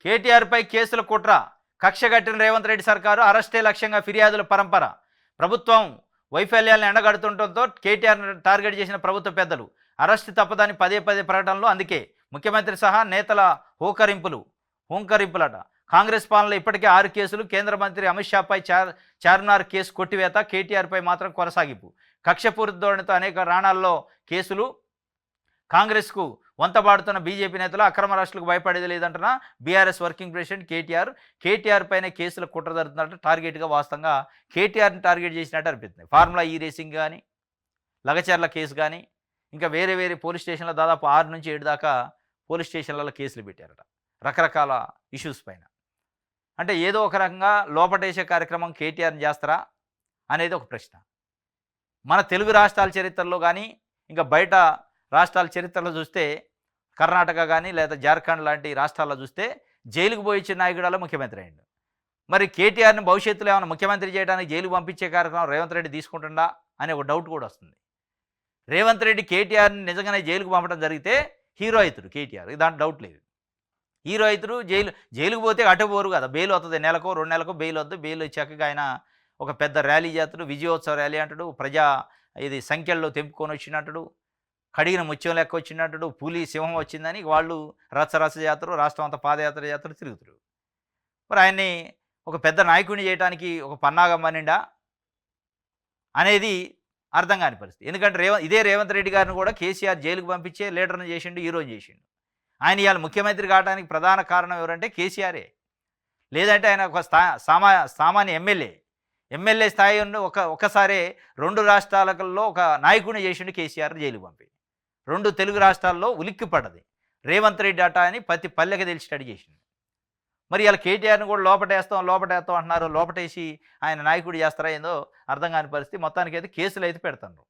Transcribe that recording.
కేటీఆర్పై కేసుల కుట్ర, కక్షగట్టిన రేవంత్ రెడ్డి సర్కారు, అరెస్టే లక్ష్యంగా ఫిర్యాదుల పరంపర. ప్రభుత్వం వైఫల్యాలను ఎండగడుతుండటంతో కేటీఆర్ను టార్గెట్ చేసిన ప్రభుత్వ పెద్దలు అరెస్టు తప్పదని పదే పదే ప్రకటనలు. అందుకే ముఖ్యమంత్రి సహా నేతల హోంకరింపులట. కాంగ్రెస్ పాలనలో ఇప్పటికే 6 కేసులు, కేంద్ర మంత్రి అమిత్ షాపై చార్మినార్ కేసు కొట్టివేత, కేటీఆర్పై మాత్రం కొనసాగింపు. కక్షపూరిత ధోరణితో అనేక రాణాల్లో కేసులు. కాంగ్రెస్కు వంతబాడుతున్న బీజేపీ నేతలు అక్రమ అరెస్టులకు భయపడేది లేదంటున్న బీఆర్ఎస్ వర్కింగ్ ప్రెసిడెంట్ కేటీఆర్ పైన కేసులు కుట్ర జరుగుతున్నట్టు టార్గెట్గా వాస్తవంగా కేటీఆర్ని టార్గెట్ చేసినట్టు అనిపిస్తుంది. ఫార్ములా ఈ రేసింగ్ కానీ, లగచర్ల కేసు కానీ, ఇంకా వేరే పోలీస్ స్టేషన్లో దాదాపు 6 నుంచి 7 దాకా పోలీస్ స్టేషన్లలో కేసులు పెట్టారట రకరకాల ఇష్యూస్ పైన. అంటే ఏదో ఒక రకంగా లోపటేసే కార్యక్రమం కేటీఆర్ని చేస్తారా అనేది ఒక ప్రశ్న. మన తెలుగు రాష్ట్రాల చరిత్రలో కానీ, ఇంకా బయట రాష్ట్రాల చరిత్రలో చూస్తే, కర్ణాటక కానీ లేదా జార్ఖండ్ లాంటి రాష్ట్రాల్లో చూస్తే జైలుకు పోయి ఇచ్చిన నాయకుడాలో ముఖ్యమంత్రి అయ్యిండు. మరి కేటీఆర్ని భవిష్యత్తులో ఏమైనా ముఖ్యమంత్రి చేయడానికి జైలుకు పంపించే కార్యక్రమం రేవంత్ రెడ్డి తీసుకుంటుండా అనే ఒక డౌట్ కూడా వస్తుంది. రేవంత్ రెడ్డి కేటీఆర్ని నిజంగానే జైలుకు పంపడం జరిగితే హీరో అవుతాడు కేటీఆర్, దాంట్లో డౌట్ లేదు. హీరో అవుతారు. జైలుకు పోతే అటు పోరు కదా, బెయిల్ వస్తుంది, నెలకో 2 నెలలకో బెయిల్ వద్దు. బెయిల్ చక్కగా ఆయన ఒక పెద్ద ర్యాలీ చేస్తాడు, విజయోత్సవ ర్యాలీ అంటాడు, ఇది సంఖ్యల్లో తెంపుకొని వచ్చినట్టు, కడిగిన ముత్యం లెక్క వచ్చినట్టు, పులి సింహం వచ్చిందని వాళ్ళు రచ్చరచ్చ చేస్తారు, రాష్ట్రం అంతా పాదయాత్ర చేస్తారు, తిరుగుతారు. మరి ఆయన్ని ఒక పెద్ద నాయకుడిని చేయడానికి ఒక పన్నాగం పనిండా అనేది అర్థం కాని పరిస్థితి. ఎందుకంటే ఇదే రేవంత్ రెడ్డి గారిని కూడా కేసీఆర్ జైలుకు పంపించే లీడర్ని చేసిండు, హీరోని చేసిండు. ఆయన ఇవాళ ముఖ్యమంత్రి కావడానికి ప్రధాన కారణం ఎవరంటే కేసీఆరే. లేదంటే ఆయన ఒక సామాన్య ఎమ్మెల్యే స్థాయి ఒకసారి 2 రాష్ట్రాలలో ఒక నాయకుడిని చేసిండు కేసీఆర్ జైలుకు పంపి. 2 తెలుగు రాష్ట్రాల్లో ఉలిక్కి పడ్డది రేవంత్ రెడ్డి అట అని ప్రతి పల్లెకి తెలిసినట్టు చేసింది. మరి ఇలా కేటీఆర్ని కూడా లోపటేస్తాం అంటున్నారు. లోపటేసి ఆయన నాయకుడు చేస్తారా ఏందో అర్థం కాని పరిస్థితి. మొత్తానికి అయితే కేసులు అయితే పెడుతున్నారు.